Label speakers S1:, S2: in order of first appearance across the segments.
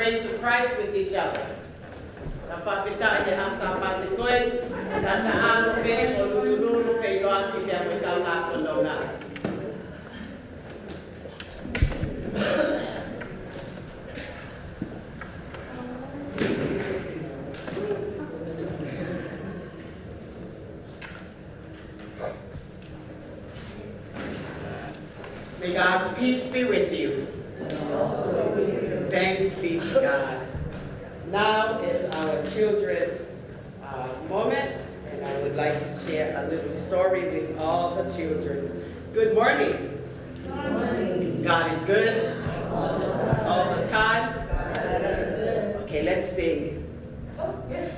S1: praise of Christ with each other. May God's peace be with you. Thanks be to God. Now is our children moment, and I would like to share a little story with all the children. Good morning.
S2: Good morning.
S1: God is good all the time. Okay, let's sing.
S2: Oh, yes.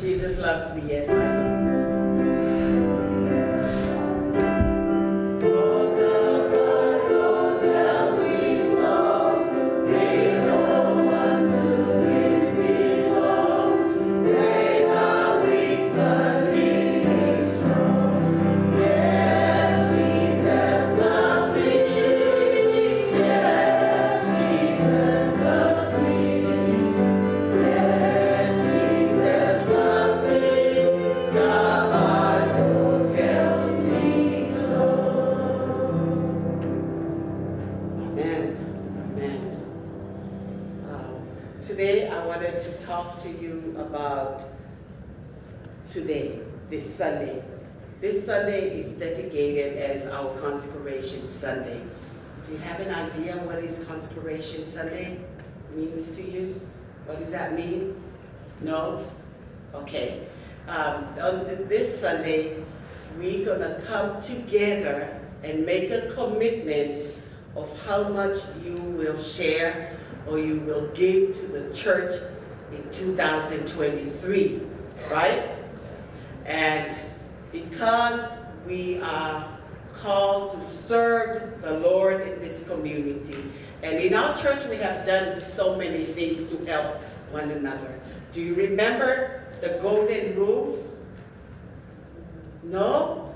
S1: Jesus loves me, yes, I know. Today, I wanted to talk to you about today, this Sunday. This Sunday is dedicated as our Consecration Sunday. Do you have an idea what is Consecration Sunday means to you? What does that mean? No? Okay. On this Sunday, we're gonna come together and make a commitment of how much you will share or you will give to the church in 2023, right? And because we are called to serve the Lord in this community, and in our church we have done so many things to help one another. Do you remember the golden rules? No?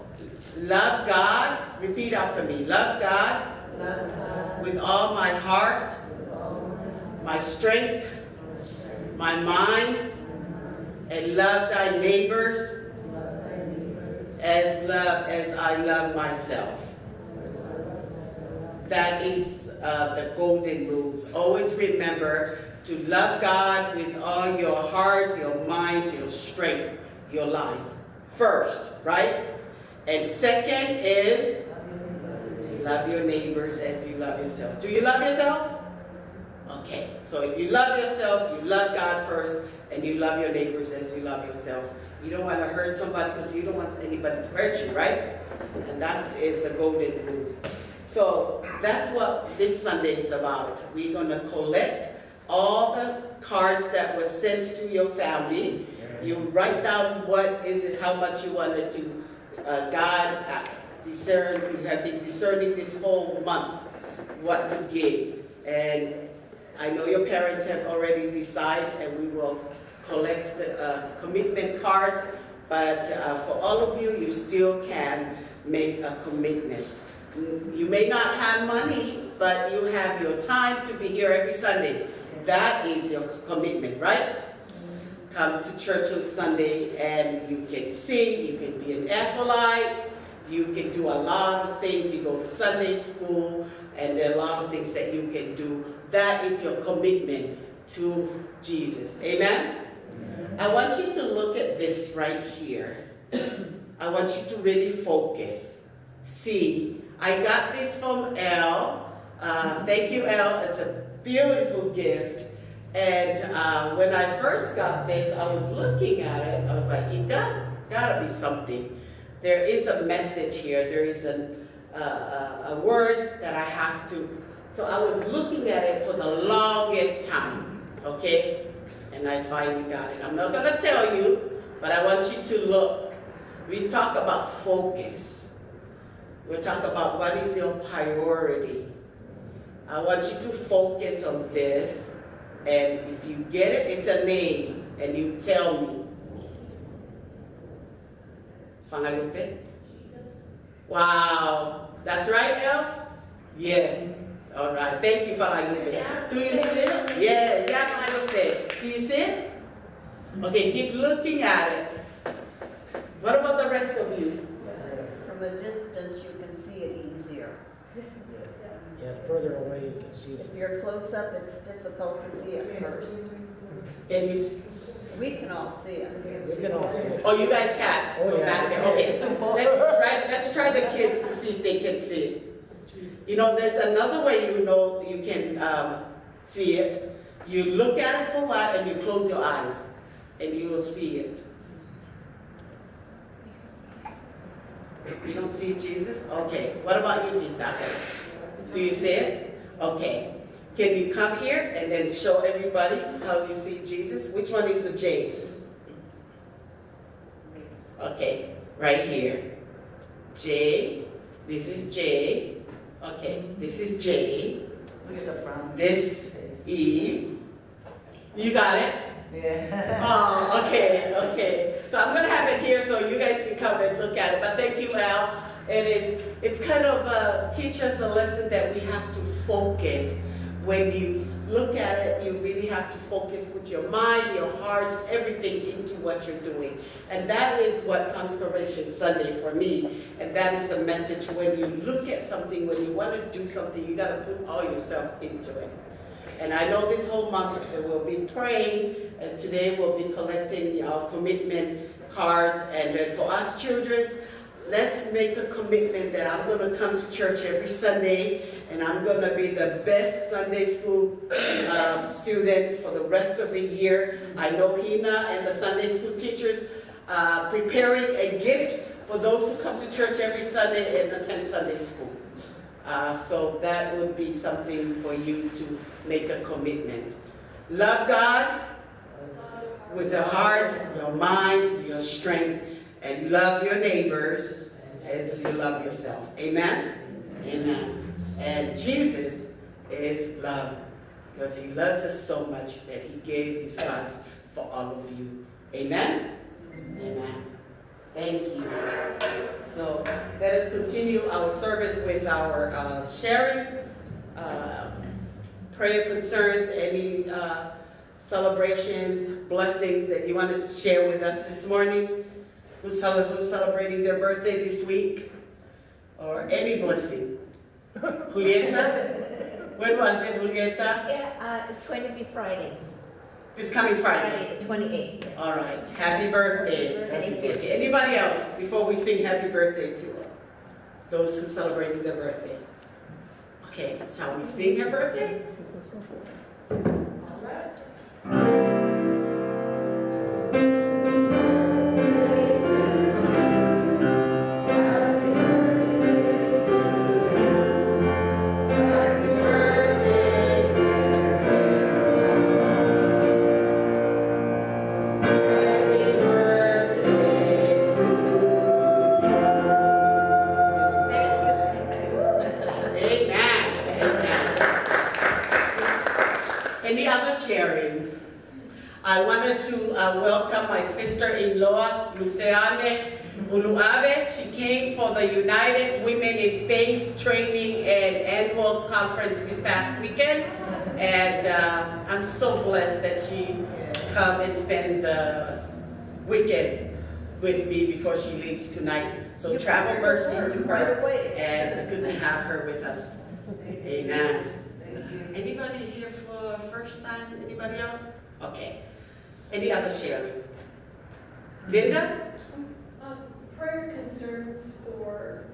S1: Love God, repeat after me, love God, with all my heart, my strength, my mind, and love thy neighbors as I love myself. That is the golden rules. Always remember to love God with all your heart, your mind, your strength, your life. First, right? And second is love your neighbors as you love yourself. Do you love yourself? Okay, so if you love yourself, you love God first, and you love your neighbors as you love yourself. You don't want to hurt somebody because you don't want anybody to hurt you, right? And that is the golden rules. So that's what this Sunday is about. We're going to collect all the cards that were sent to your family. You write down what is it, how much you wanted to God discern. You have been discerning this whole month what to give. And I know your parents have already decided, and we will collect the commitment cards, but for all of you, you still can make a commitment. You may not have money, but you have your time to be here every Sunday. That is your commitment, right? Come to church on Sunday, and you can sing, you can be an acolyte, you can do a lot of things. You go to Sunday school, and there are a lot of things that you can do. That is your commitment to Jesus. Amen? Amen. I want you to look at this right here. I want you to really focus. See, I got this from Elle. Thank you, Elle. It's a beautiful gift. And when I first got this, I was looking at it. I was like, it gotta be something. There is a message here. There is a word that I have to. So I was looking at it for the longest time, okay? And I finally got it. I'm not gonna tell you, but I want you to look. We talk about focus. We talk about what is your priority. I want you to focus on this, and if you get it, it's a name, and you tell me. Fangalupe? Wow. That's right, El? Yes. All right, thank you, Falalupe. Do you see it? Yeah, Falalupe. Do you see it? Okay, keep looking at it. What about the rest of you?
S2: From a distance, you can see it easier.
S3: Yeah, further away you can see it.
S2: If you're close up, it's difficult to see it first.
S1: Can you?
S2: We can all see it.
S3: We can all see it.
S1: Oh, you guys can't
S3: Oh,
S1: from
S3: yeah.
S1: back there. Okay, let's try the kids to see if they can see it. You know, there's another way you know you can see it. You look at it for a while and you close your eyes, and you will see it. You don't see Jesus? Okay. What about you, Sita? Do you see it? Okay. Can you come here and then show everybody how you see Jesus? Which one is the J? Okay, right here. J. This is J. Okay, this is J. This E. You got it?
S4: Yeah.
S1: Oh, okay. So I'm gonna have it here so you guys can come and look at it. But thank you, Al. And it's kind of teach us a lesson that we have to focus. When you look at it, you really have to focus with your mind, your heart, everything into what you're doing. And that is what Consecration Sunday for me. And that is the message. When you look at something, when you want to do something, you got to put all yourself into it. And I know this whole month we'll be praying, and today we'll be collecting our commitment cards. And then for us children, let's make a commitment that I'm going to come to church every Sunday, and I'm going to be the best Sunday school student for the rest of the year. I know Hina and the Sunday school teachers preparing a gift for those who come to church every Sunday and attend Sunday school. So that would be something for you to make a commitment. Love God with your heart, your mind, your strength, and love your neighbors as you love yourself. Amen? Amen. And Jesus is love, because he loves us so much that he gave his life for all of you. Amen? Amen. Thank you. So let us continue our service with our sharing, prayer concerns, any celebrations, blessings that you want to share with us this morning. Who's celebrating their birthday this week? Or any blessing? Julieta? When was it, Julieta?
S5: Yeah, it's going to be Friday.
S1: This coming Friday.
S5: Friday, the 28th. Yes.
S1: All right. Happy birthday.
S5: Thank you.
S1: Okay. Anybody else before we sing happy birthday to those who celebrating their birthday? Okay. Shall we sing her birthday?
S2: All right.
S1: I wanted to welcome my sister-in-law, Luciane Uluabe. She came for the United Women in Faith Training and Annual Conference this past weekend. And I'm so blessed that she come and spend the weekend with me before she leaves tonight. So travel mercy to her, and it's good to have her with us. Amen. Anybody here for first time? Anybody else? Okay. Any other sharing? Linda?
S6: Prayer concerns for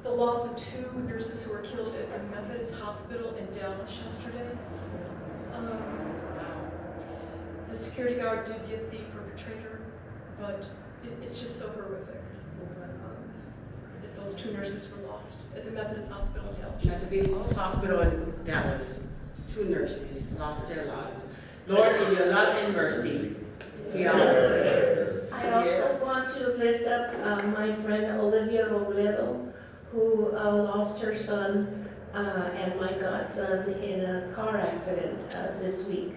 S6: the loss of 2 nurses who were killed at the Methodist Hospital in Dallas yesterday. The security guard did get the perpetrator, but it's just so horrific that those 2 nurses were lost at the Methodist Hospital in Dallas.
S1: Methodist Hospital in Dallas. 2 nurses lost their lives. Lord, in your love and mercy, hear our prayers.
S5: I also want to lift up my friend Olivia Robledo, who lost her son and my godson in a car accident this week.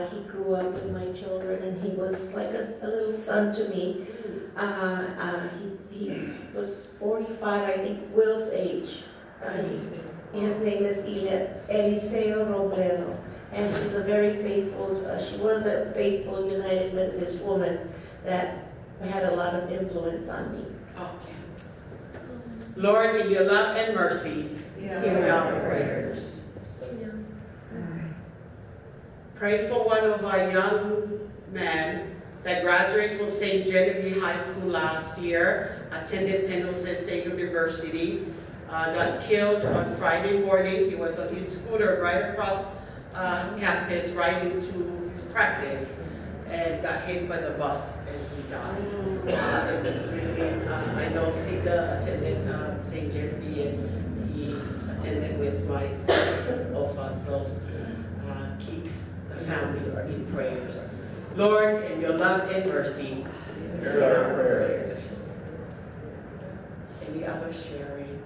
S5: He grew up with my children, and he was like a little son to me. He was 45, I think, Will's age. His name is Eliseo Robledo, and she's a very faithful, she was a faithful United Methodist woman that had a lot of influence on me.
S1: Okay. Lord, in your love and mercy, hear our prayers. Pray for one of our young men that graduated from St. Genevieve High School last year, attended San Jose State University, got killed on Friday morning. He was on his scooter right across campus riding to his practice and got hit by the bus and he died. It's really, I know Sita attended St. Genevieve and he attended with my son, Ofa, so keep the family in prayers. Lord, in your love and mercy, hear our prayers. Any other sharing?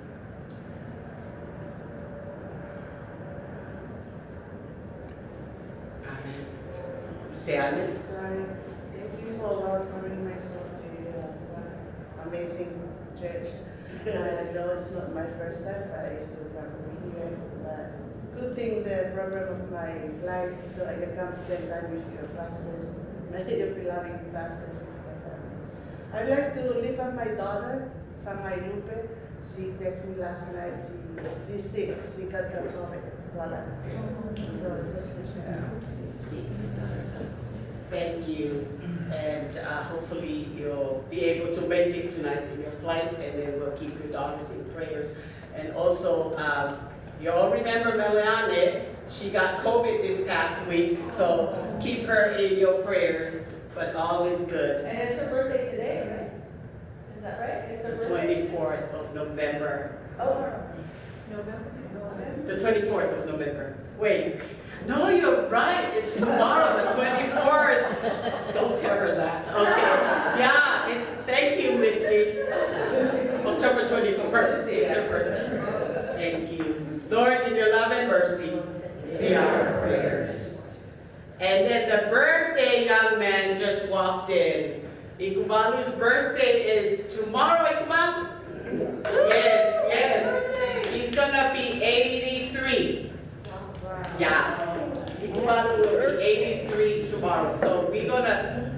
S1: Amen. Say amen.
S4: Sorry. Thank you for welcoming myself to your amazing church. I know it's not my first time, but I used to come here. But good thing the program of my flight, so I can come spend time with your pastors, your beloved pastors with my family. I'd like to lift up my daughter from my Lupe. She texted me last night. She's sick. She got the COVID. Voila. So just lift her up.
S1: Thank you. And hopefully you'll be able to make it tonight in your flight, and then we'll keep your daughters in prayers. And also, you all remember Meliane, she got COVID this past week, so keep her in your prayers, but all is good.
S7: And it's her birthday today, right? Is that right? It's her
S1: The
S7: birthday?
S1: 24th of November.
S7: Oh, November.
S1: The 24th of November. Wait, no, you're right. It's tomorrow, the 24th. Don't tell her that. Okay. Yeah, it's, thank you, Missy. October 24th. It's her birthday. Thank you. Lord, in your love and mercy, hear our prayers. And then the birthday young man just walked in. Ikubalu's birthday is tomorrow, Ikubalu? Yes, yes. He's gonna be 83. Yeah. Ikubalu will be 83 tomorrow. So we're gonna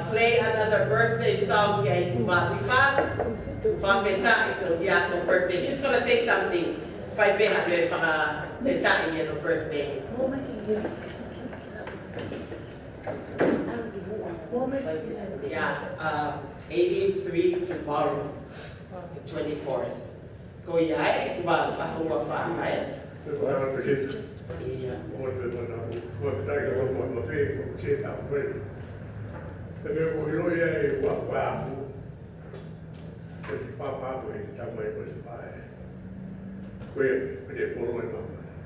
S1: play another birthday song. Yeah, Ikubalu. Ikubalu birthday. He's gonna say something. Five birthday. Yeah, 83 tomorrow, the 24th. Go yeah, right? Yeah.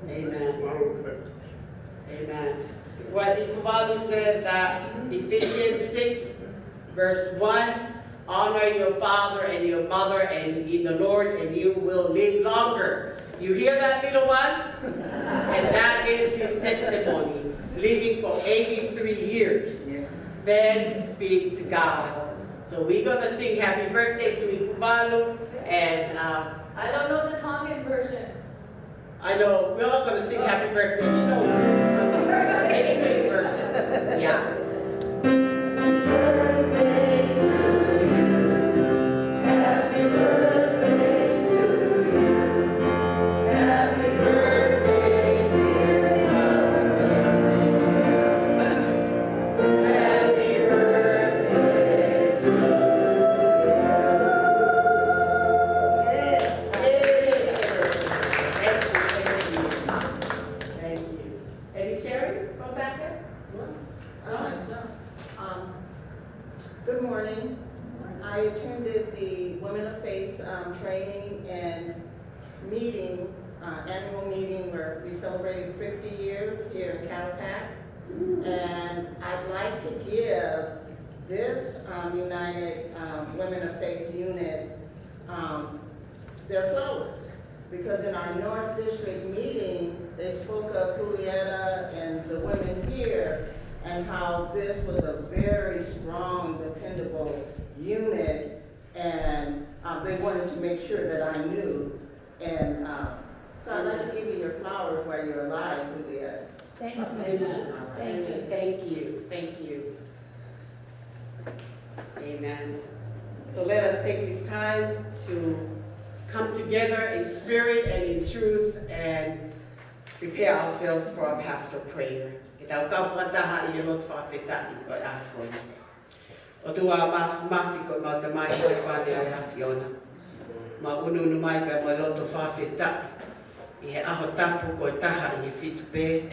S1: Amen. Amen. What Ikubalu said that Ephesians 6 verse 1, honor your father and your mother and in the Lord and you will live longer. You hear that, little one? And that is his testimony, living for 83 years. Thanks be to God. So we're going to sing happy birthday to Ikubalu, and
S7: I don't know the Tongan version.
S1: I know we're all going to sing happy birthday. He knows the English version. Yeah.
S4: Good morning. I attended the Women of Faith training and meeting, annual meeting where we celebrated 50 years here in CAL-PAC. And I'd like to give this United Women of Faith unit their flowers. Because in our North District meeting, they spoke of Julieta and the women here and how this was a very strong, dependable unit, and they wanted to make sure that I knew. And So I'd like to give you your flowers while you're alive, Juliet.
S5: Thank you.
S1: Amen.
S5: Thank you.
S1: Thank you. Thank you. Amen. So let us take this time to come together in spirit and in truth and prepare ourselves for our pastoral prayer. Kita ukawhataha I lot whawhetai ko ako. O tua mafi ko mau tamai ko wale ai hawhiona. Ma ununu mai pe mo loto whawhetai. I he aho tapu ko taha I he whitu pē.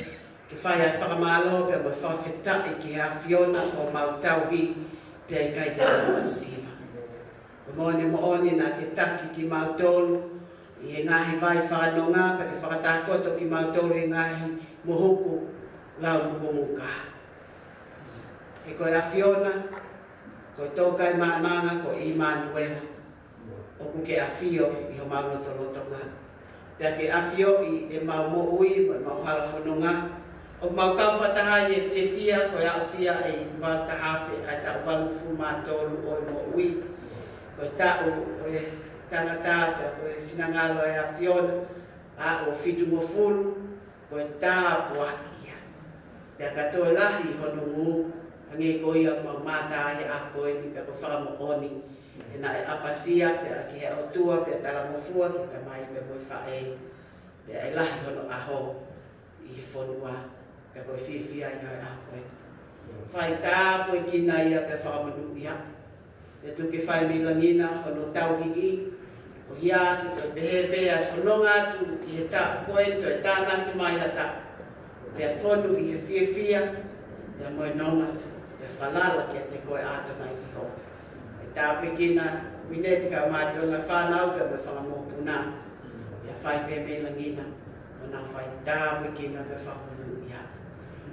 S1: Ke whai ai whakamalo pe mo whawhetai ki hawhiona ko mau tauhi pe ai kai te rama siva. Mo oni na ke taki ki mau tolu. I he ngahi vai whanonga pa ke whakatakoto ki mau tolu I ngahi mohuku lau mukumuka. E koe a Fiona, koe tōkai maananga ko Immanuela. O ku ke a Fio I ho mau loto ngā. Pea ke a Fio I e mau mo ui, mo mau hala whanonga. O mau kawhataha I e whia koe a usia e wātahawhi a ta walu fu mātolu o e mo ui. Koe tau o e tangata pea koe whinangalo e a Fiona. A o fitu mo fulu, koe tā puaki. Pea katoa lahi hono ngū, hangi ko ia ma mātai a koe ni pea ko whakamo oni. E na e apasia pea ki he otua pea tala mofua ki ta mai pea moi whae. Pea e lahi hono aho I he whonua, pea koe whiwhia I hai a koe. Whai tā koe ki na ia pea whakamanu ia. Pea tuke whai milangina hono tauhi I. O hia ki koe behe whanonga tu I he tā koe to e tāna ki mai hata. Pea whonu I he whiwhia, pea moe nonga, pea whalala kia te koe ātonga I siho. E tā pekina, wineti ka mātonga whanau pea moe whangamopuna. Pea whai pea me langina, o nā whai tā pekina pea whangamunu ia.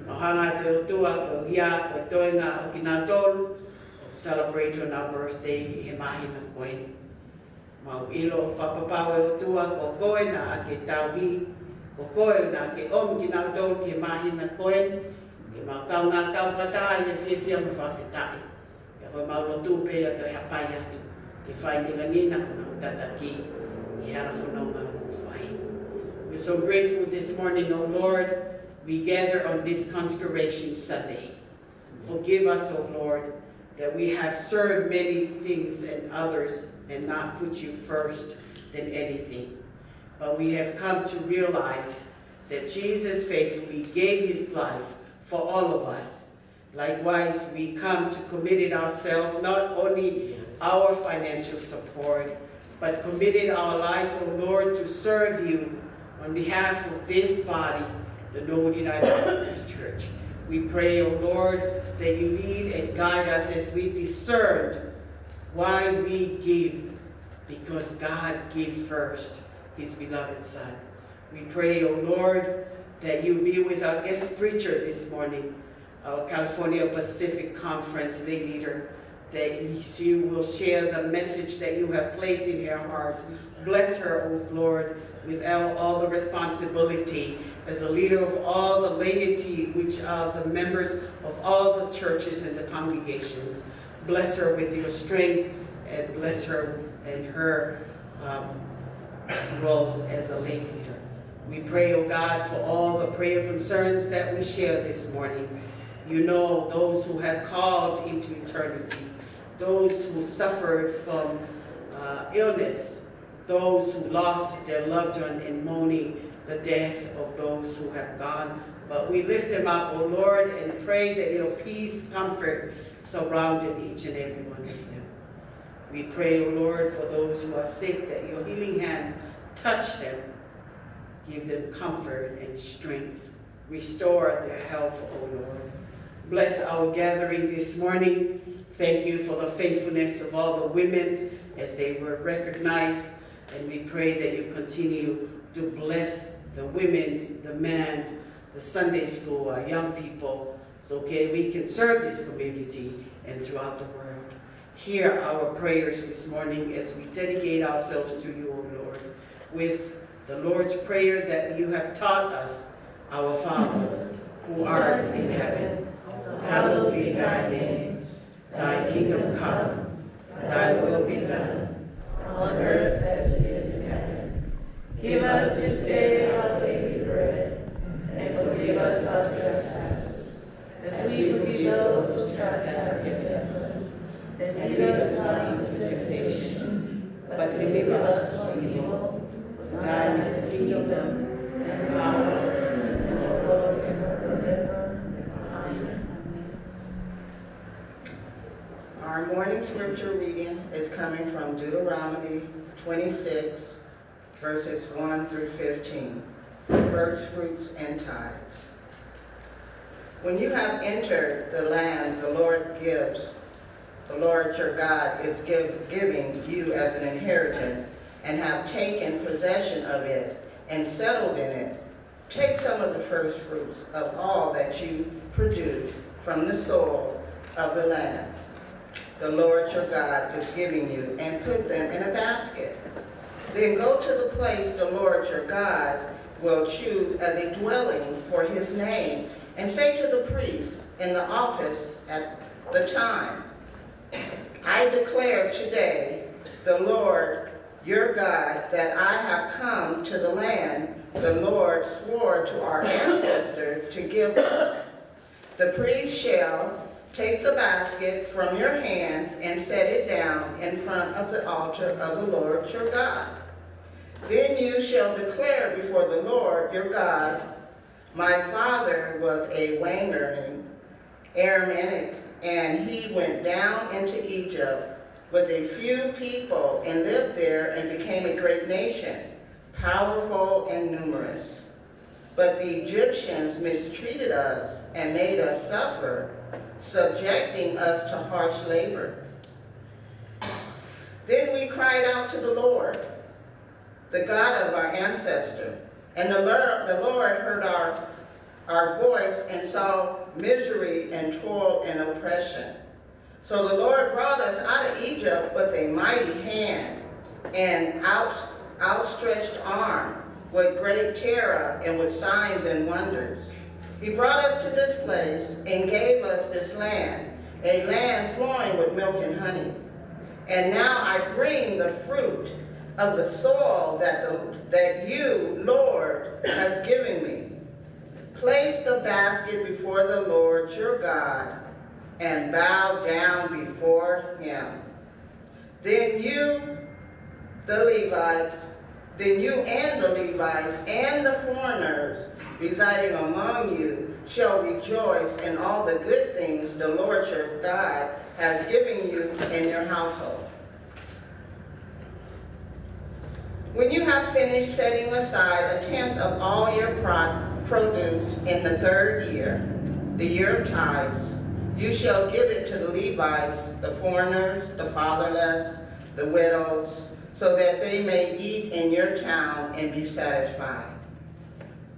S1: O hanga te otua, ko hia, ko toenga o ki nā tolu, o celebrate on our birthday I he mahina koeni. Mau ilo whapapawe otua, ko koe na ake tauhi, ko koe na ke ki nau tolu ki mahina koen, ke mau kau ngā kawhatai e whiwhia mo whawhetai. Ke koe mau lotu pēa toi hapai atu, ke whai milangina ko nau tataki, I hara whanonga o whai. We're so grateful this morning, O Lord, we gather on this Consecration Sunday. Forgive us, O Lord, that we have served many things and others and not put you first than anything. But we have come to realize that Jesus faithfully gave his life for all of us. Likewise, we come to commit it ourselves, not only our financial support, but committed our lives, O Lord, to serve you on behalf of this body, the Norwood United Methodist Church. We pray, O Lord, that you lead and guide us as we discern why we give, because God gave first his beloved Son. We pray, O Lord, that you be with our guest preacher this morning, our California Pacific Conference lay leader, that she will share the message that you have placed in her heart. Bless her, O Lord, with all the responsibility as a leader of all the laity, which are the members of all the churches and the congregations. Bless her with your strength, and bless her and her roles as a lay leader. We pray, O God, for all the prayer concerns that we share this morning. You know those who have called into eternity, those who suffered from illness, those who lost their loved one in mourning the death of those who have gone. But we lift them up, O Lord, and pray that your peace, comfort surrounded each and every one of them. We pray, O Lord, for those who are sick, that your healing hand touch them, give them comfort and strength. Restore their health, O Lord. Bless our gathering this morning. Thank you for the faithfulness of all the women as they were recognized. And we pray that you continue to bless the women, the men, the Sunday school, our young people, so we can serve this community and throughout the world. Hear our prayers this morning as we dedicate ourselves to you, O Lord, with the Lord's Prayer that you have taught us. Our Father, who art in heaven, hallowed be thy name. Thy kingdom come, thy will be done, on earth as it is in heaven.
S5: Give us this day our daily bread, and forgive us our trespasses, as we forgive those who trespass against us. And lead us not into temptation, but deliver us from evil. For thine is the kingdom, and power, and the glory forever. Amen.
S4: Our morning scripture reading is coming from Deuteronomy 26, verses 1 through 15, first fruits and tithes. When you have entered the land the Lord your God is giving you as an inheritance, and have taken possession of it and settled in it, take some of the first fruits of all that you produce from the soil of the land the Lord your God is giving you, and put them in a basket. Then go to the place the Lord your God will choose as a dwelling for his name, and say to the priest in the office at the time, I declare today, the Lord your God, that I have come to the land the Lord swore to our ancestors to give us. The priest shall take the basket from your hands and set it down in front of the altar of the Lord your God. Then you shall declare before the Lord your God, my father was a wandering Aramean, and he went down into Egypt with a few people and lived there and became a great nation, powerful and numerous. But the Egyptians mistreated us and made us suffer, subjecting us to harsh labor. Then we cried out to the Lord, the God of our ancestor, and the Lord heard our voice and saw misery and toil and oppression. So the Lord brought us out of Egypt with a mighty hand and outstretched arm, with great terror and with signs and wonders. He brought us to this place and gave us this land, a land flowing with milk and honey. And now I bring the fruit of the soil that you, Lord, has given me. Place the basket before the Lord your God and bow down before him. Then you and the Levites and the foreigners residing among you shall rejoice in all the good things the Lord your God has given you in your household. When you have finished setting aside 1/10 of all your produce in the 3rd year, the year of tithes, you shall give it to the Levites, the foreigners, the fatherless, the widows, so that they may eat in your town and be satisfied.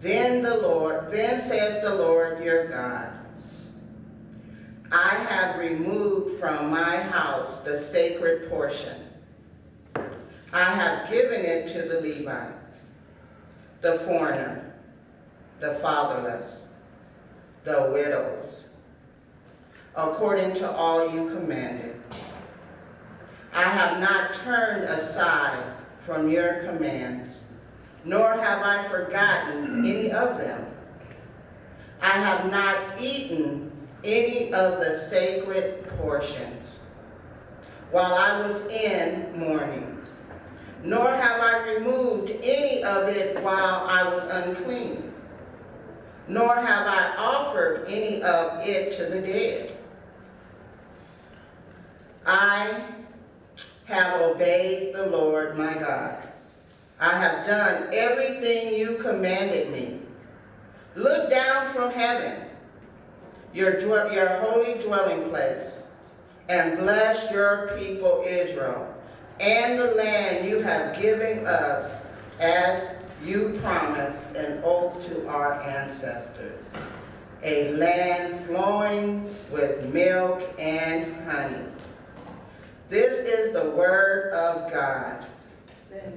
S4: Then says the Lord your God, I have removed from my house the sacred portion. I have given it to the Levite, the foreigner, the fatherless, the widows, according to all you commanded. I have not turned aside from your commands, nor have I forgotten any of them. I have not eaten any of the sacred portions while I was in mourning, nor have I removed any of it while I was unclean, nor have I offered any of it to the dead. I have obeyed the Lord my God. I have done everything you commanded me. Look down from heaven, your holy dwelling place, and bless your people Israel, and the land you have given us as you promised an oath to our ancestors, a land flowing with milk and honey. This is the word of God.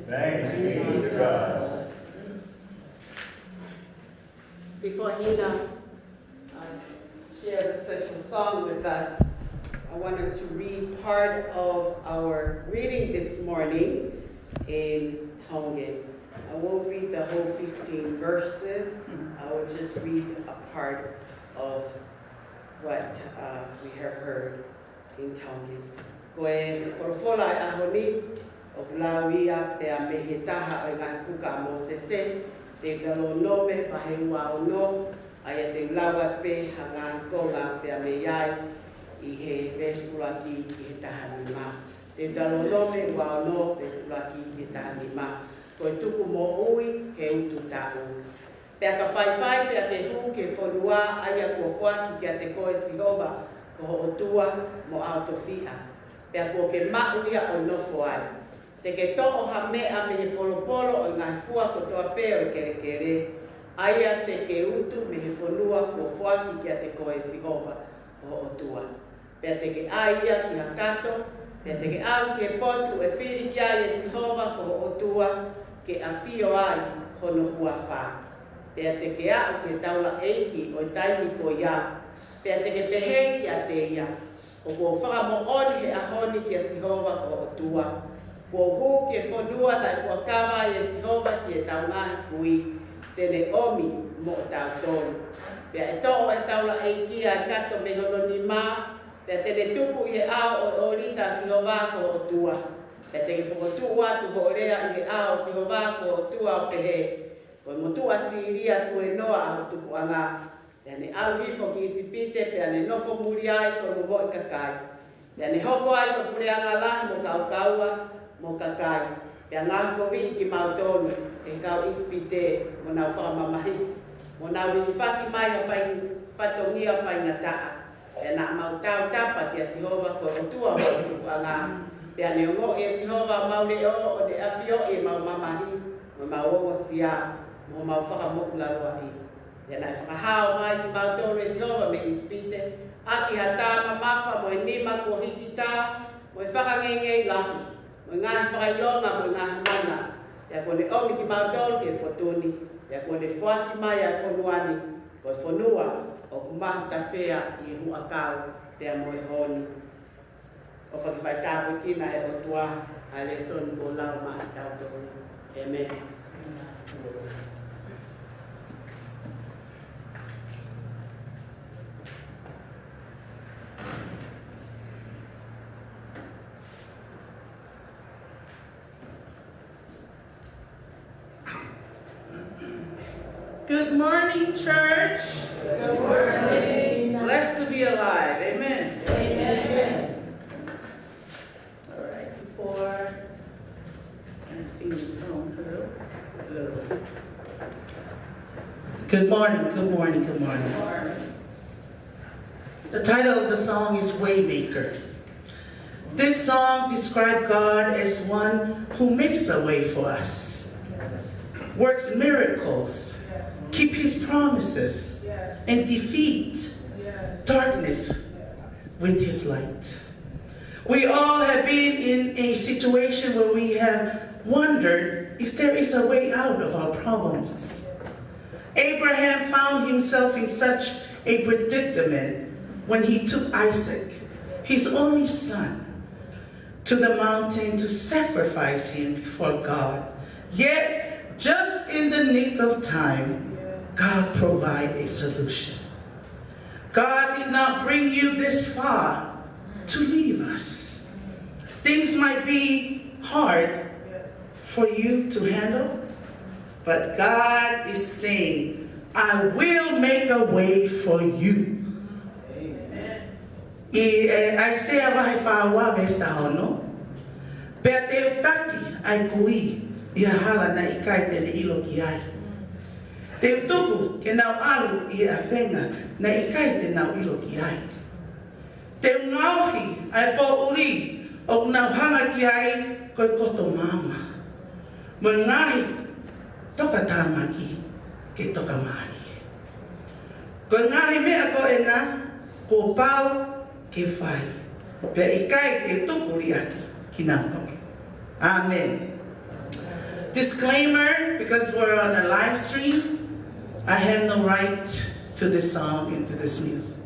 S8: Thanks be to God.
S1: Before Hina shared a special song with us, I wanted to read part of our reading this morning in Tongan. I won't read the whole 15 verses. I will just read a part of what we have heard in Tongan. Koe whorofola e ahoni, o kulawia pe a mehe taha o ngā kuka mo sese, te galo nome pahe ua o no, aia te ulawa pe ha ngā konga pe a me iai i he pesulaki i he taha ni mā. Te galo nome ua o no pesulaki i he taha ni mā. Koe tuku mo ui he utu tāu. Pea ka whaiwhai pea te hu ke whonua aia kua whuaki kia te koe Sihova ko ho otua mo autofia. Pea kua ke mauia o nofo ai. Te ke to'o ha mea me he polopolo o ngai fua ko toa peo kere kere. Aia te ke utu me he whonua kua whuaki kia te koe Sihova ko ho otua. Pea te ke aia ki hakato. Pea te ke au ki he potu e whiri kia e Sihova ko ho otua ke a whio ai hono hua wha. Pea te ke au ke taula eiki o taimi ko ia. Pea te ke pehe ki a te ia. O ko whakamo ori he ahoni ki a Sihova ko otua. Ko hu ke whonua tai whakawa i a Sihova ki e taungahi kui. Tene omi mo o tau tonu. Pea e to'o e taula eiki a kato me hono ni mā. Pea tene tupu i he ao o orita Sihova ko otua. Pea te ke whakotu atu ho rea i he ao Sihova ko otua o pehe. Koe motua siria tu e noa a tupu anga. Pea ne au hifo ki isipite, pea ne nofo muri ai ko mo i kakai. Pea ne hoko ai ko pure anga lahi mo kau kaua mo kakai. Pea ngā ko vihi ki mautonu e kau isipite mo nau whakamamahi. Mo nau wini whaki mai a whatongia whaingataa. Pea nā mautau tapa ki a Sihova ko otua mo tupu anga. Pea ne ongo i a Sihova maune o ne awhio i maumamahi mo mauongo siya. Mo mau whakamoku larua i. Ia nai whakahao mai ki mautoro e Sihova me ispite. Aki hata mamafa mo e nima kua hiki tā. Mo e whakangengei lahu. Mo e ngahi whakailonga mo e ngahi mana. Ia kone omi ki mautoro ki e potuni. Ia kone whaki mai a whonuani. Ko e whonua o kumahu ta whea i hua kau pea mo e honi. O whakiwhai tāpu kina e o tua. A le soni ko lau mahi tautoro. Amen. Good morning, church.
S4: Good morning.
S1: Blessed to be alive. Amen.
S4: Amen.
S1: All right, before I sing the song, hello. Hello. Good morning, good morning, good morning. The title of the song is Waymaker. This song describes God as one who makes a way for us, works miracles, keep his promises, and defeat darkness with his light. We all have been in a situation where we have wondered if there is a way out of our problems. Abraham found himself in such a predicament when he took Isaac, his only son, to the mountain to sacrifice him before God. Yet, just in the nick of time, God provided a solution. God did not bring you this far to leave us. Things might be hard for you to handle, but God is saying, I will make a way for you. Amen. Isaiah vai whaua vesta hono, pea te utaki ai kui ia hala na ikai tene ilo ki ai. Te utuku ke nau alu i a whenga na ikai te nau ilo ki ai. Te ngauhi ai po uli o nau hanga ki ai koe koto mama. Mo ngahi toka tāmaki ke toka mahi. Koe ngahi mea ko e nā, ko pau ke whai. Pea ikai te tuku li aki ki nau tau. Amen. Disclaimer, because we're on a live stream, I have no right to this song and to this music.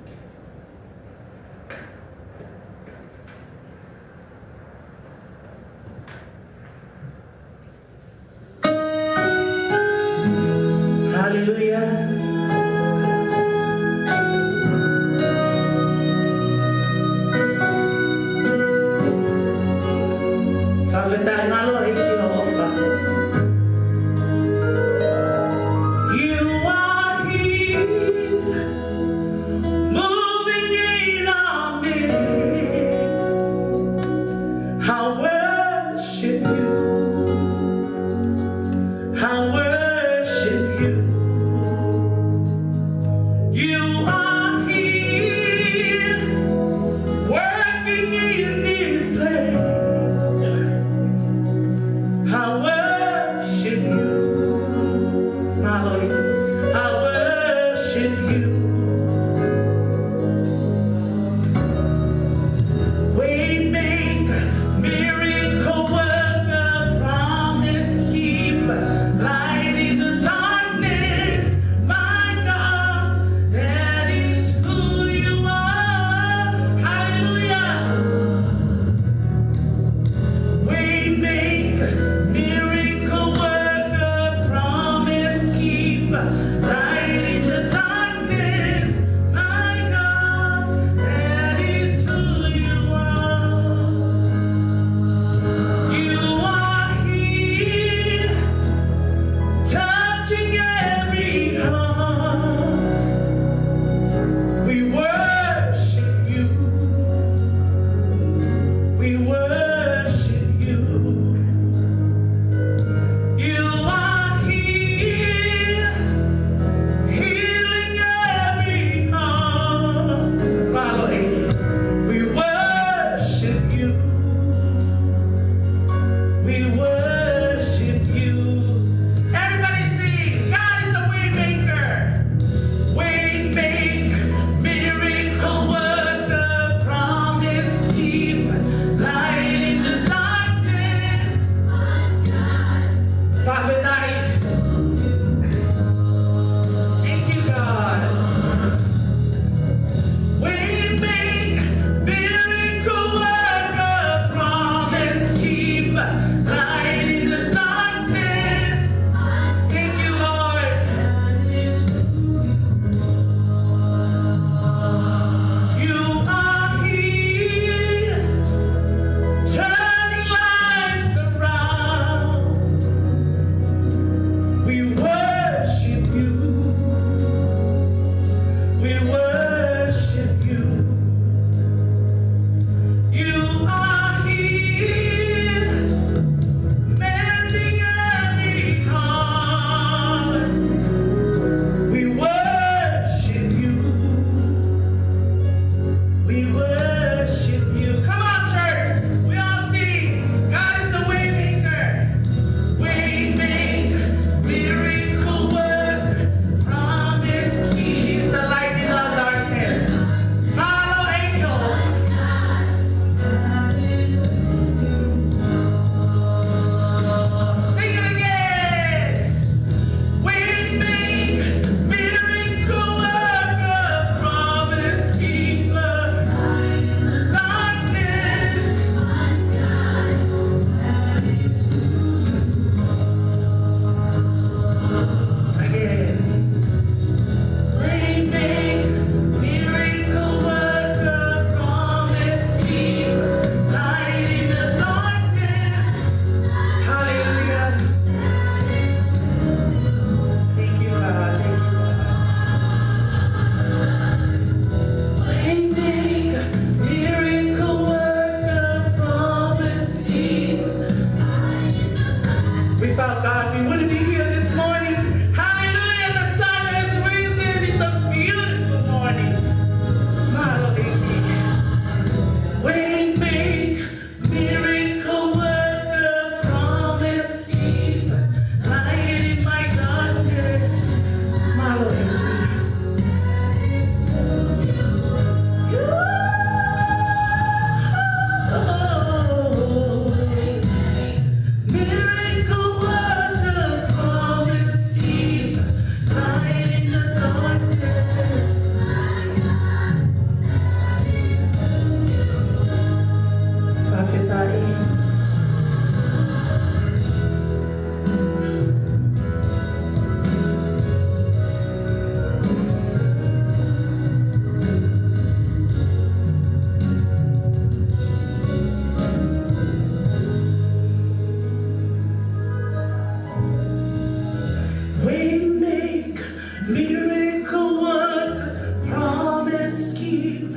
S9: keep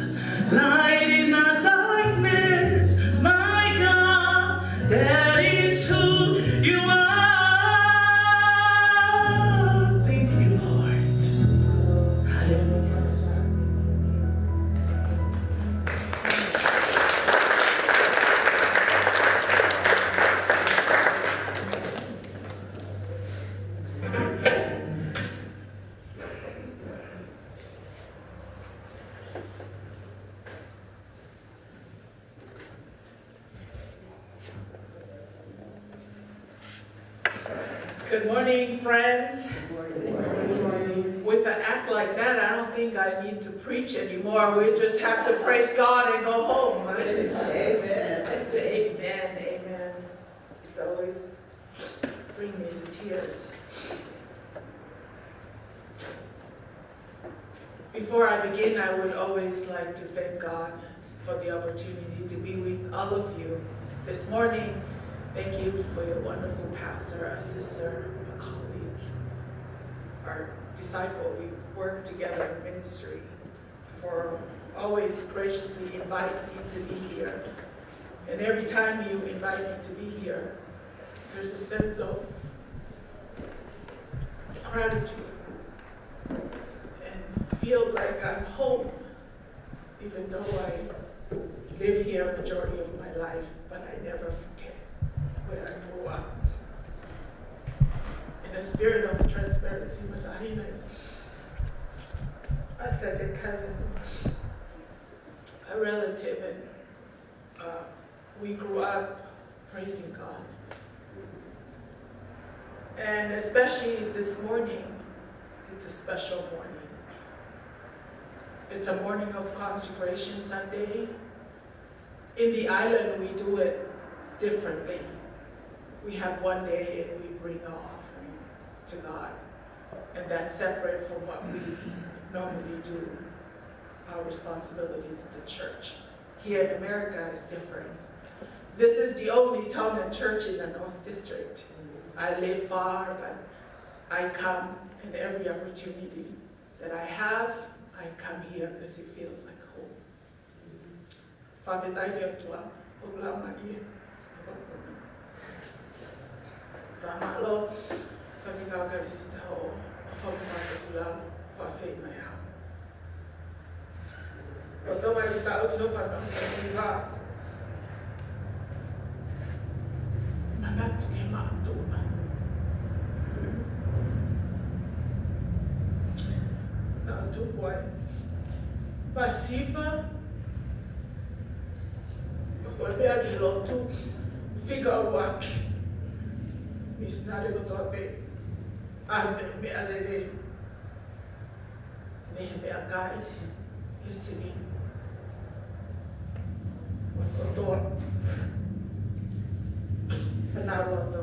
S9: light in the darkness. My God, that is who you are. Thank you, Lord. Hallelujah.
S10: Good morning, friends. With an act like that, I don't think I need to preach anymore. We just have to praise God and go home.
S4: Amen.
S10: Amen, amen. It's always bring me to tears. Before I begin, I would always like to thank God for the opportunity to be with all of you this morning. Thank you for your wonderful pastor, a sister, a colleague, our disciple. We work together in ministry, for always graciously invite me to be here. And every time you invite me to be here, there's a sense of gratitude. And feels like I'm home, even though I live here a majority of my life, but I never forget where I grew up. In a spirit of transparency, Matahina is a second cousin, a relative, and we grew up praising God. And especially this morning, it's a special morning. It's a morning of Consecration Sunday. In the island, we do it differently. We have one day and we bring our offering to God. And that's separate from what we normally do, our responsibility to the church. Here in America, it's different. This is the only Tongan church in the North District. I live far, but I come in every opportunity that I have. I come here because it feels like home. Father, Ramalo, Favinga Gavisita Ho, from Father for faith my house. But though I without her for Manat came out to now, 2 point. Passiva, when they are the lot to figure out what. It's not able to obey. I'm the MELE. They have a guy listening. What go on? And I want to.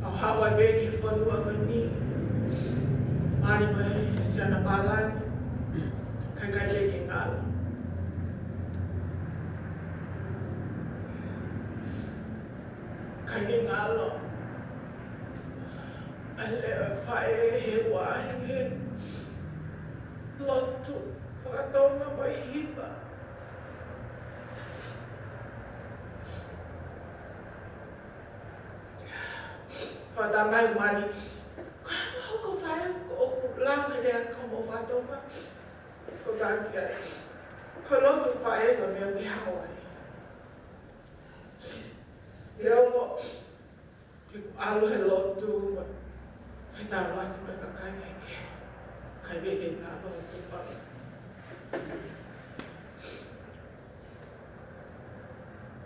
S10: How I beg you for you and me. Anyway, it's an abalan. Kakaleging al. Kaging alo. Ale fire hewa he. Lotu fatoma mahiba. Fata mai mari. How go fire go lang there como fatoma. Go back here. Kolotu fire go me Hawaii. Yo, alo hello to fita like me kai bege na lo to pa.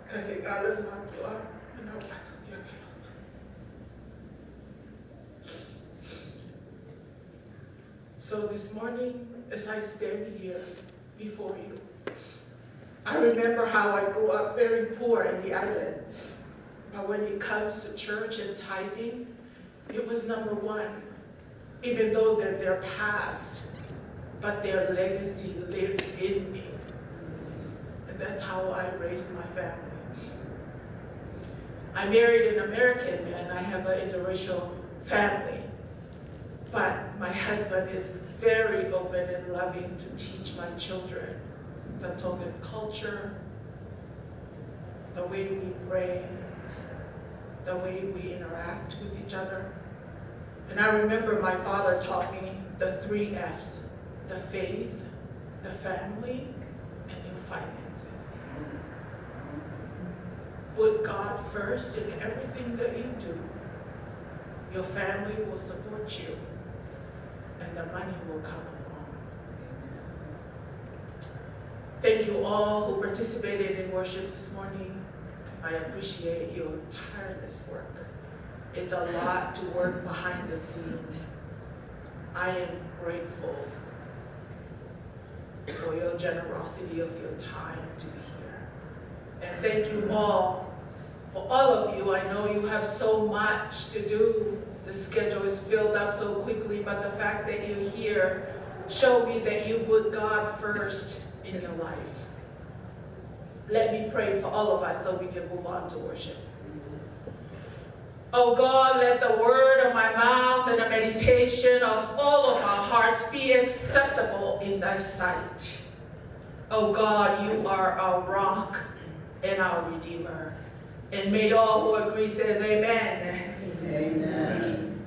S10: Kai alo matua na fata dia ke. So this morning, as I stand here before you, I remember how I grew up very poor in the island. But when it comes to church and tithing, it was number one. Even though they're their past, but their legacy lived in me. And that's how I raised my family. I married an American man. I have an interracial family. But my husband is very open and loving to teach my children the Tongan culture, the way we pray, the way we interact with each other. And I remember my father taught me the 3 F's, the faith, the family, and your finances. Put God first in everything that you do. Your family will support you, and the money will come along. Thank you all who participated in worship this morning. I appreciate your tireless work. It's a lot to work behind the scene. I am grateful for your generosity of your time to be here. And thank you all. For all of you, I know you have so much to do. The schedule is filled up so quickly, but the fact that you're here show me that you put God first in your life. Let me pray for all of us so we can move on to worship. Oh God, let the word of my mouth and the meditation of all of our hearts be acceptable in thy sight. Oh God, you are our rock and our redeemer. And may all who agree says amen.
S4: Amen.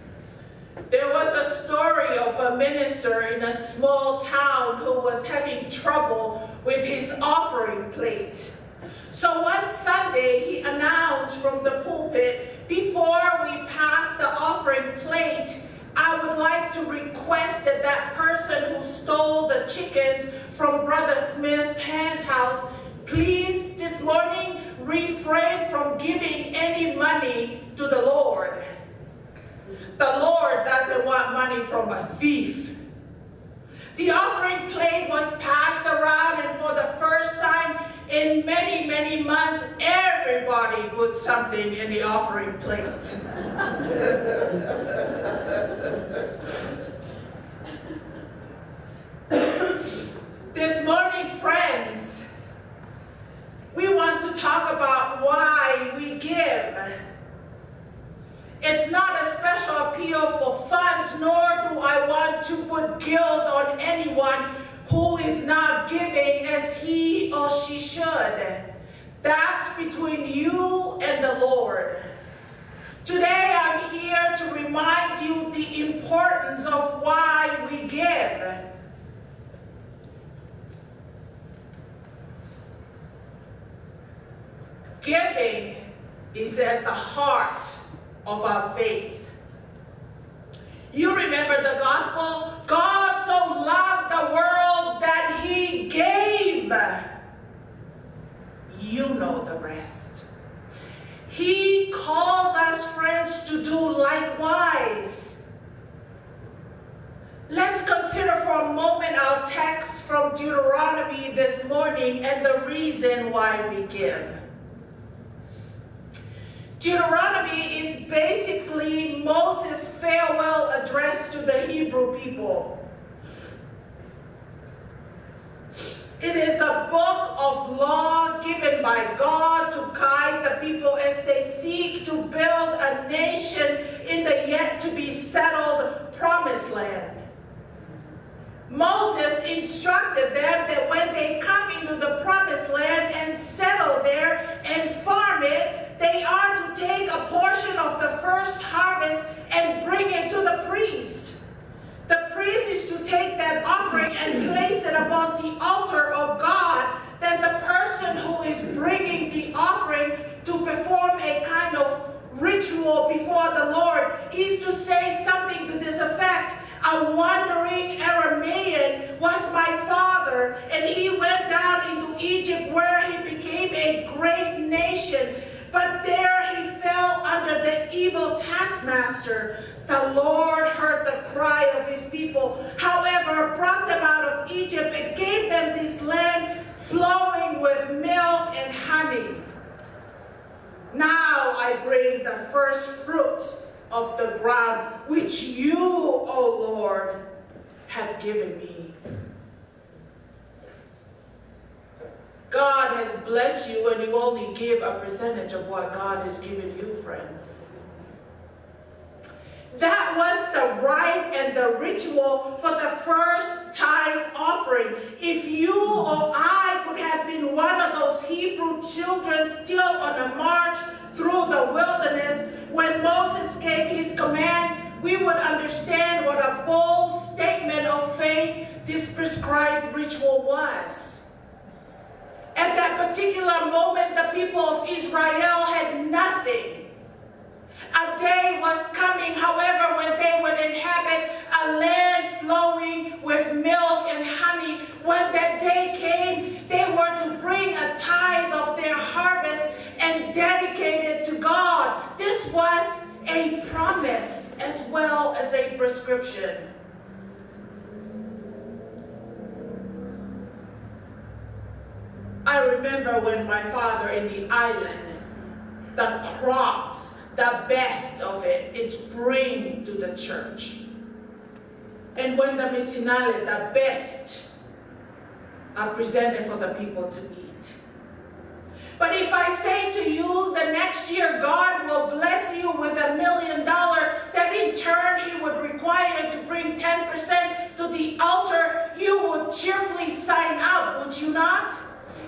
S10: There was a story of a minister in a small town who was having trouble with his offering plate. So one Sunday he announced from the pulpit, before we pass the offering plate, I would like to request that that person who stole the chickens from Brother Smith's Hand's house, please this morning refrain from giving any money to the Lord. The Lord doesn't want money from a thief. The offering plate was passed around, and for the first time in many, many months, everybody put something in the offering plate. This morning, friends, we want to talk about why we give. It's not a special appeal for funds, nor do I want to put guilt on anyone who is not giving as he or she should. That's between you and the Lord. Today I'm here to remind you the importance of why we give. Giving is at the heart of our faith. You remember the gospel? God so loved the world that he gave. You know the rest. He calls us, friends, to do likewise. Let's consider for a moment our text from Deuteronomy this morning and the reason why we give. Deuteronomy is basically Moses' farewell address to the Hebrew people. It is a book of law given by God to guide the people as they seek to build a nation in the yet-to-be-settled promised land. Moses instructed them that when they come into the promised land and settle there and farm it, they are to take a portion of the first harvest and bring it to the priest. The priest is to take that offering and place it upon the altar of God. Then the person who is bringing the offering to perform a kind of ritual before the Lord, he's to say something to this effect. A wandering Aramean was my father, and he went down into Egypt where he became a great nation. But there he fell under the evil taskmaster. The Lord heard the cry of his people, however, brought them out of Egypt and gave them this land flowing with milk and honey. Now I bring the first fruit of the ground which you, O Lord, have given me. God has blessed you and you only give a percentage of what God has given you, friends. That was the rite and the ritual for the first tithe offering. If you or I could have been one of those Hebrew children still on a march through the wilderness when Moses gave his command, we would understand what a bold statement of faith this prescribed ritual was. At that particular moment, the people of Israel had nothing. A day was coming, however, when they would inhabit a land flowing with milk and honey. When that day came, they were to bring a tithe of their harvest and dedicate it to God. This was a promise as well as a prescription. I remember when my father in the island, the crops, the best of it, it's bring to the church. And when the medicinales, the best, are presented for the people to eat. But if I say to you the next year God will bless you with $1 million, that in turn he would require you to bring 10% to the altar, you would cheerfully sign up, would you not?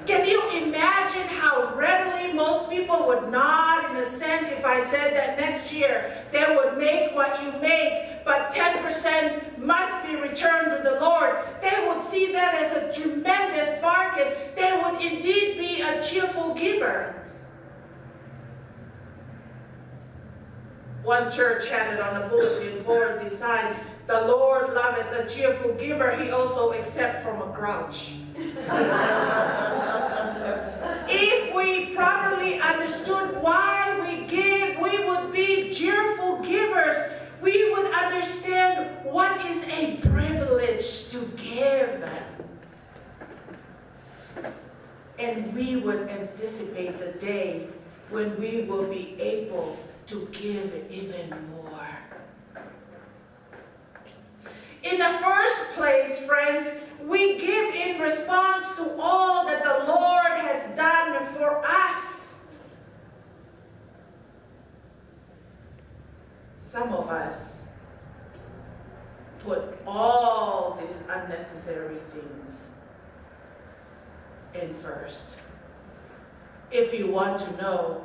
S10: Can you imagine how readily most people would nod in assent if I said that next year they would make what you make, but 10% must be returned to the Lord? They would see that as a tremendous bargain. They would indeed be a cheerful giver. One church had it on a bulletin board, the sign, "The Lord loveth a cheerful giver, he also accepts from a grouch." If we properly understood why we give, we would be cheerful givers. We would understand what is a privilege to give. And we would anticipate the day when we will be able to give even more. In the first place, friends, we give in response to all that the Lord has done for us. Some of us put all these unnecessary things in first. If you want to know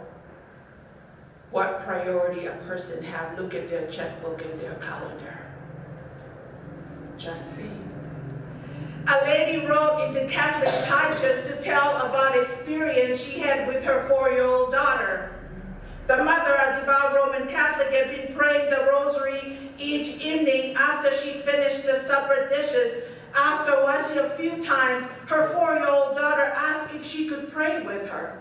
S10: what priority a person has, look at their checkbook and their calendar. Just saying. A lady wrote into Catholic Digest to tell about experience she had with her 4-year-old daughter. The mother, a devout Roman Catholic, had been praying the rosary each evening after she finished the supper dishes. After watching a few times, her 4-year-old daughter asked if she could pray with her.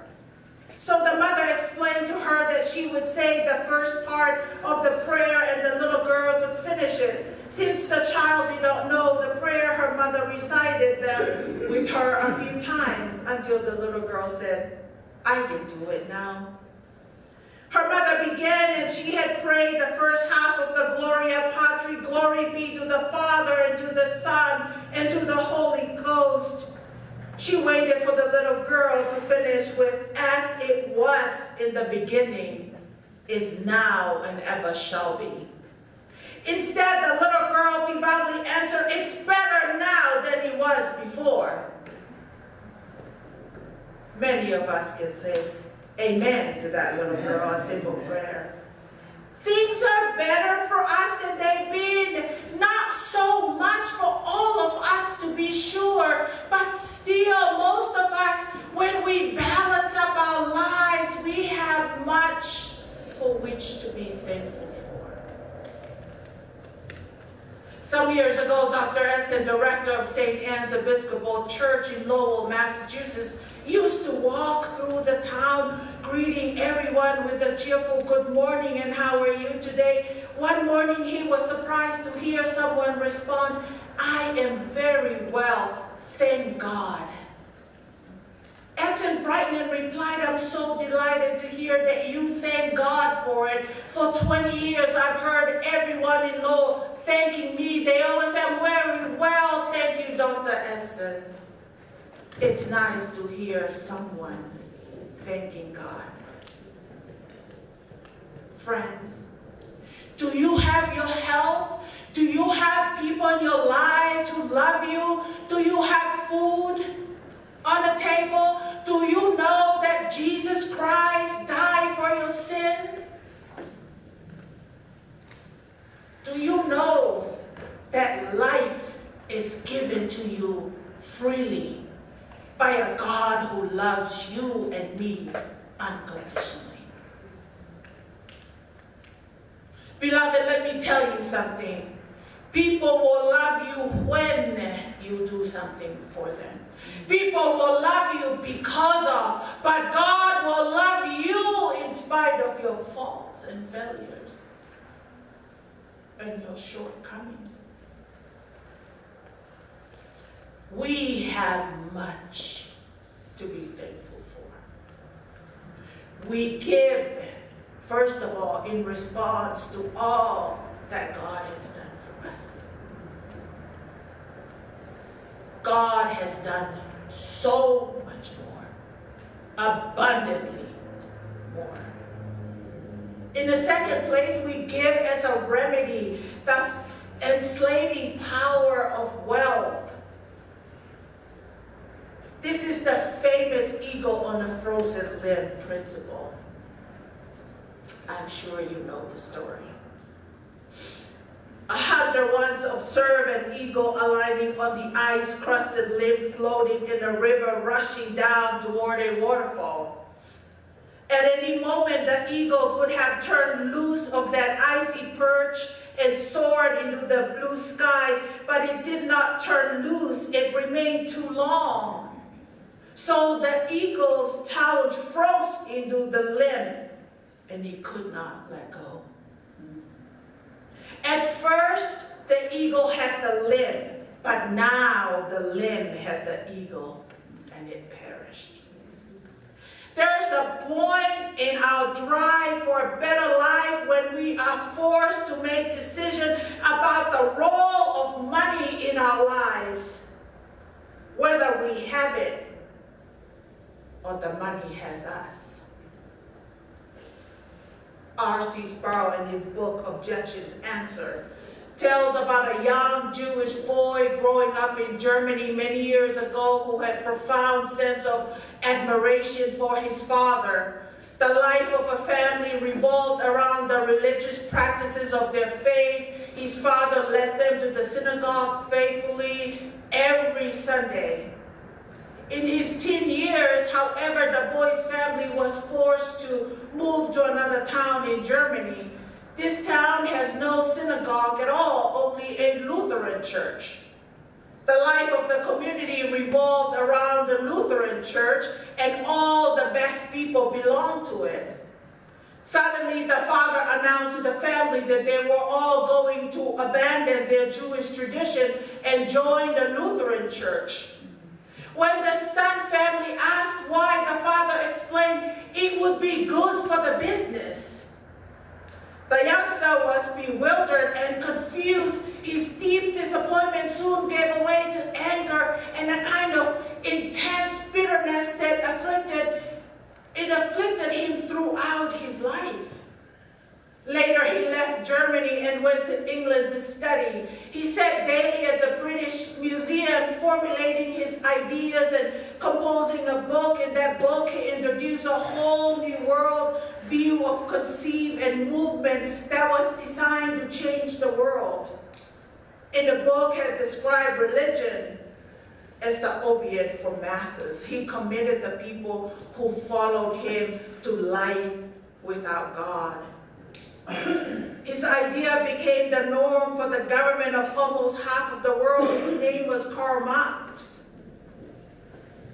S10: So the mother explained to her that she would say the first part of the prayer and the little girl could finish it. Since the child did not know the prayer, her mother recited them with her a few times until the little girl said, "I can do it now." Her mother began, and she had prayed the first half of the Gloria Patri, glory be to the Father and to the Son and to the Holy Ghost. She waited for the little girl to finish with, "As it was in the beginning, is now, and ever shall be." Instead, the little girl devoutly answered, "It's better now than it was before." Many of us can say amen to that little girl, a simple prayer. Things are better for us than they've been. Not so much for all of us to be sure, but still most of us, when we balance up our lives, we have much for which to be thankful for. Some years ago, Dr. Edson, director of St. Anne's Episcopal Church in Lowell, Massachusetts, used to walk through the town greeting everyone with a cheerful "Good morning and how are you today?" One morning he was surprised to hear someone respond, "I am very well, thank God." Edson brightened and replied, "I'm so delighted to hear that you thank God for it. For 20 years I've heard everyone in Lowell thanking me. They always say, 'I'm very well, thank you, Dr. Edson.'" It's nice to hear someone thanking God. Friends, Do you have your health? Do you have people in your lives who love you? Do you have food on the table? Do you know that Jesus Christ died for your sin? Do you know that life is given to you freely by a God who loves you and me unconditionally? Beloved, let me tell you something. People will love you when you do something for them. People will love you because of, but God will love you in spite of your faults and failures and your shortcomings. We have much to be thankful for. We give, first of all, in response to all that God has done for us. God has done so much more, abundantly more. In the second place, we give as a remedy the enslaving power of wealth. This is the famous eagle on the frozen limb principle. I'm sure you know the story. A hunter once observed an eagle alighting on the ice-crusted limb floating in a river rushing down toward a waterfall. At any moment, the eagle could have turned loose of that icy perch and soared into the blue sky, but it did not turn loose. It remained too long. So the eagle's talons froze into the limb, and he could not let go. At first, the eagle had the limb, but now the limb had the eagle, and it perished. There's a point in our drive for a better life when we are forced to make decisions about the role of money in our lives, whether we have it or the money has us. R.C. Sproul, in his book, Objections Answered, tells about a young Jewish boy growing up in Germany many years ago who had a profound sense of admiration for his father. The life of a family revolved around the religious practices of their faith. His father led them to the synagogue faithfully every Sunday. In his teen years, however, the boy's family was forced to move to another town in Germany. This town has no synagogue at all, only a Lutheran church. The life of the community revolved around the Lutheran church, and all the best people belonged to it. Suddenly, the father announced to the family that they were all going to abandon their Jewish tradition and join the Lutheran church. When the stunned family asked why, the father explained it would be good for the business. The youngster was bewildered and confused. His deep disappointment soon gave way to anger and a kind of intense bitterness that afflicted him throughout his life. Later, he left Germany and went to England to study. He sat daily at the British Museum, formulating his ideas and composing a book. In that book, he introduced a whole new world view of conceit and movement that was designed to change the world. In the book, he described religion as the opiate for masses. He committed the people who followed him to life without God. His idea became the norm for the government of almost half of the world. His name was Karl Marx,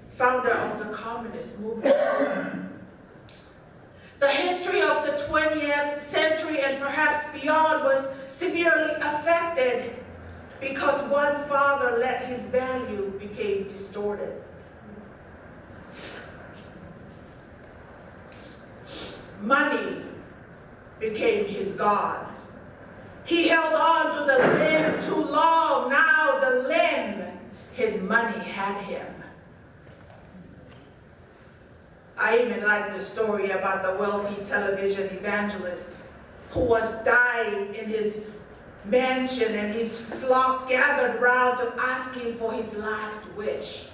S10: founder of the communist movement. The history of the 20th century and perhaps beyond was severely affected because one father let his value become distorted. Money became his God. He held on to the limb too long. Now the limb, his money had him. I even like the story about the wealthy television evangelist who was dying in his mansion, and his flock gathered round to ask him for his last wish.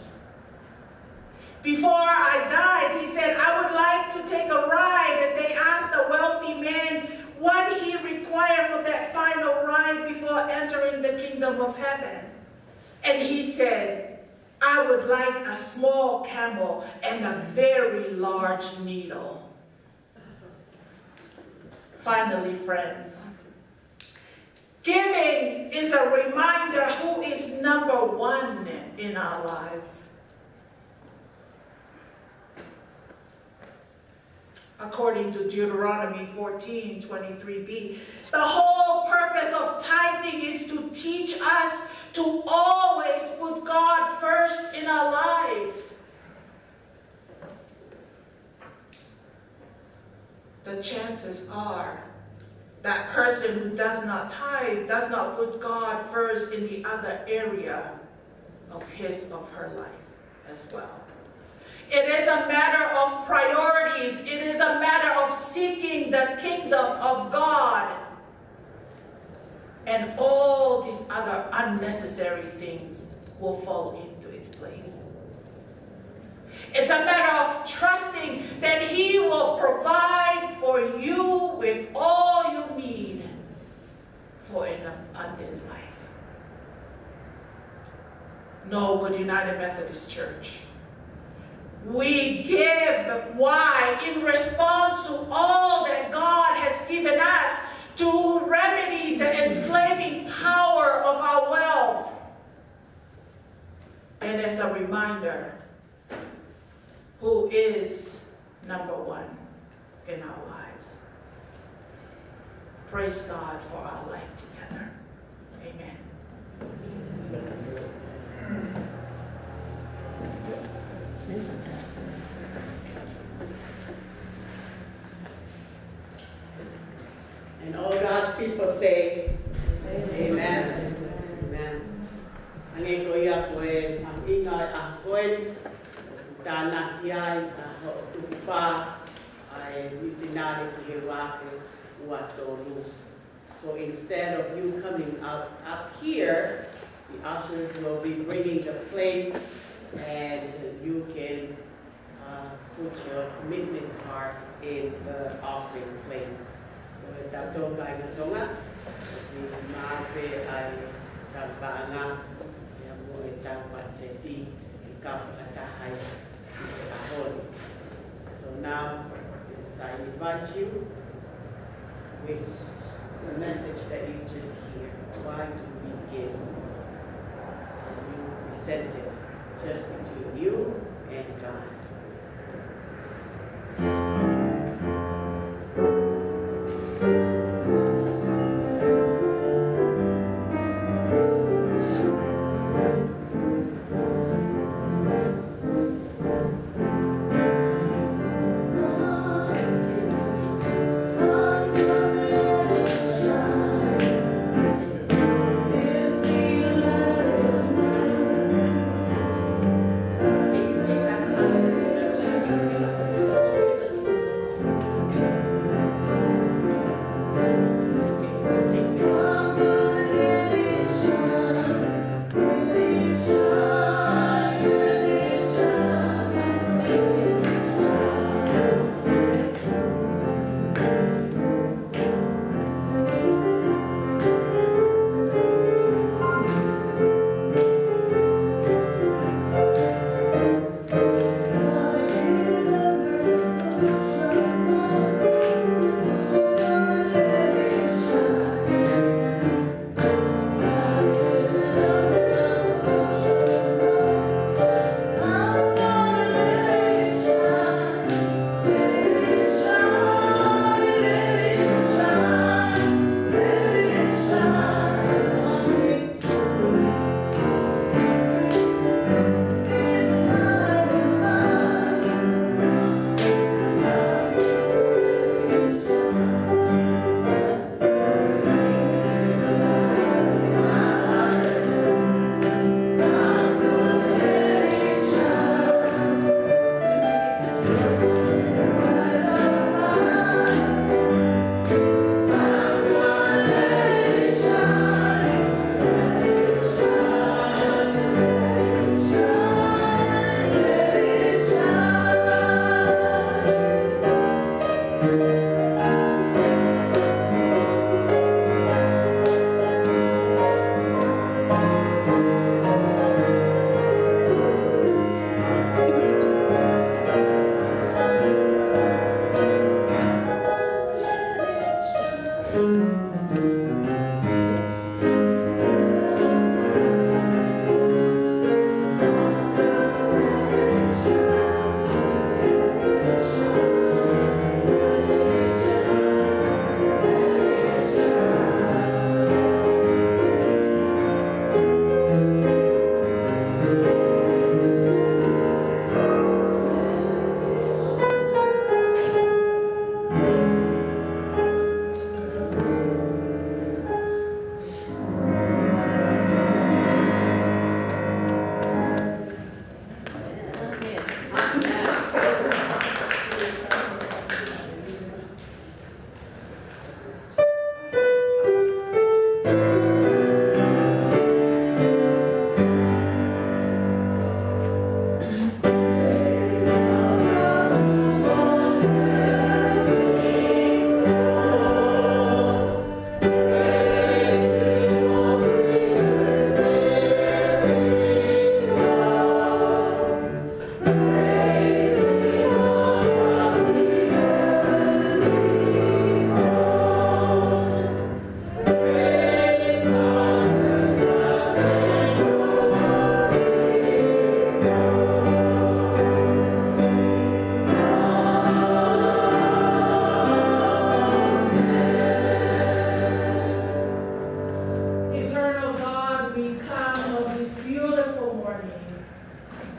S10: Before I died, he said, I would like to take a ride. And they asked a wealthy man what he required for that final ride before entering the kingdom of heaven. And he said, I would like a small camel and a very large needle. Finally, friends, giving is a reminder who is number one in our lives. According to Deuteronomy 14:23b, the whole purpose of tithing is to teach us to always put God first in our lives. The chances are that person who does not tithe does not put God first in the other area of his or her life as well. It is a matter of priorities. It is a matter of seeking the kingdom of God. And all these other unnecessary things will fall into its place. It's a matter of trusting that He will provide for you with all you need for an abundant life. Norwood United Methodist Church. We give. Why? In response to all that God has given us to remedy the enslaving power of our wealth. And as a reminder, who is number one in our lives. Praise God for our life together. Amen.
S1: And all God's people say, Amen. Amen. Angin ko ya koe, ang ingay a koe, tanak yai, tupa, ay misinari ki wake, uatolu. So instead of you coming up here, the ushers will be bringing the plate, and you can put your commitment card in the offering plate. Tatong kay natonga, si maape ay tagpaanga, yang mo itagpat seti, ikaw katahay, kahon. So now, I invite you with the message that you just hear. Why do we give? You present it just between you and God. Take that time.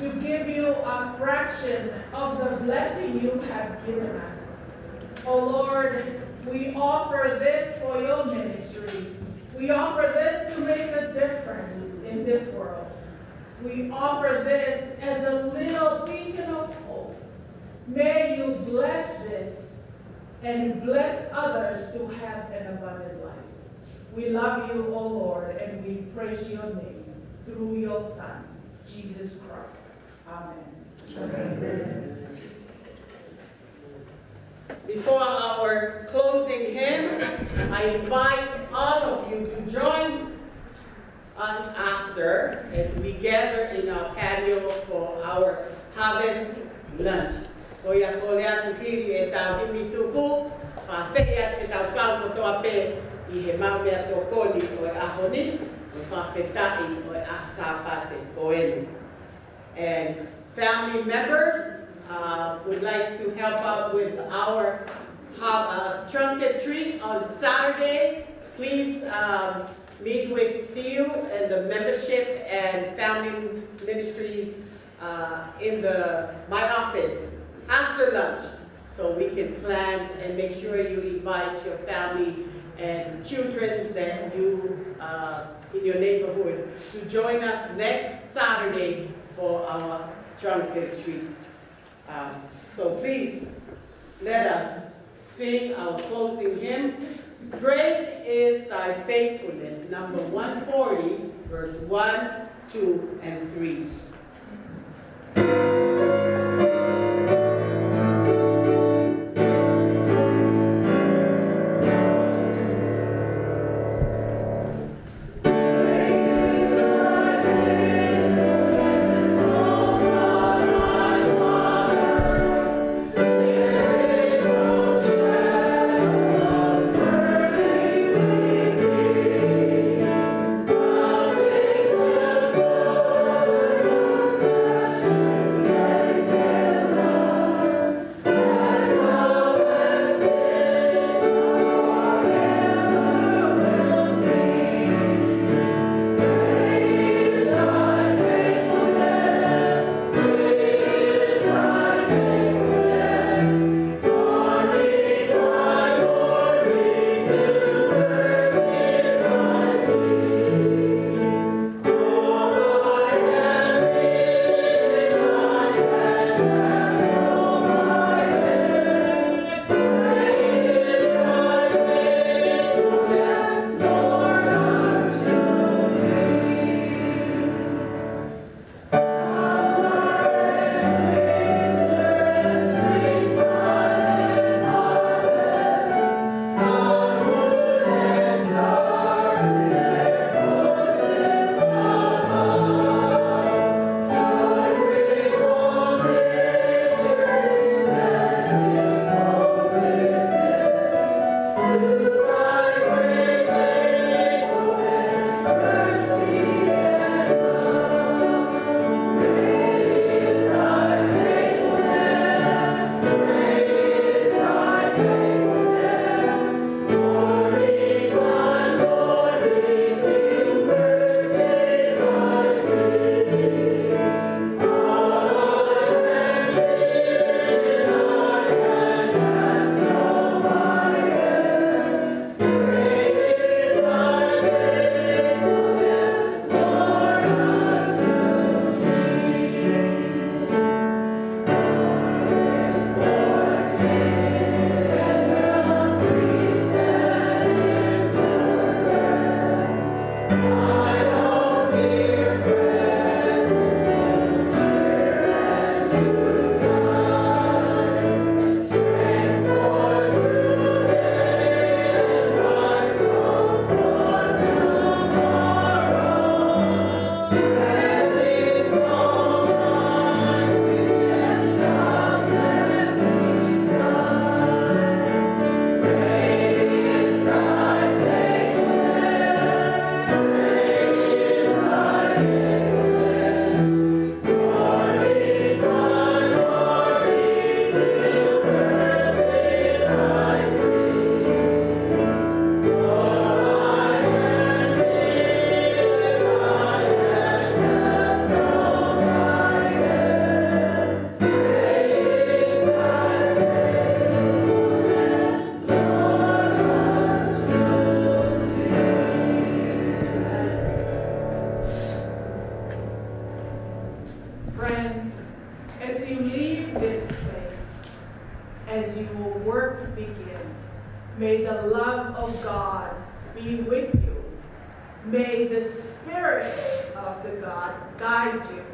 S9: to give you a fraction of the blessing you have given us. Oh Lord, we offer this for your ministry. We offer this to make a difference in this world. We offer this as a little beacon of hope. May you bless this and bless others to have an abundant life. We love you, O Lord, and we praise your name through your Son, Jesus Christ. Amen.
S8: Amen.
S1: Before our closing hymn, I invite all of you to join us after as we gather in our patio for our harvest lunch. Koya kolea tukiri e tau himituku, whawhea e tau kau kotoa pe I he mau mea tō koni o e ahoni, o whawhetai o e ahsāpate koenu. And family members would like to help out with our trunk and treat on Saturday. Please meet with Theo and the membership and family ministries in my office after lunch, so we can plan and make sure you invite your family and children that you in your neighborhood to join us next Saturday for our trunk and treat. So please let us sing our closing hymn. Great is thy faithfulness, number 140, verse 1, 2, and 3.
S9: Thank as your work begin. May the love of God be with you. May the Spirit of the God guide you.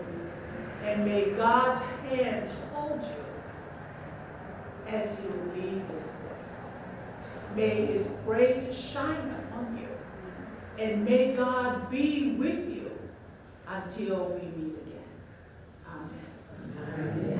S9: And may God's hands hold you as you leave this place. May his grace shine upon you. And may God be with you until we meet again. Amen.
S5: Amen.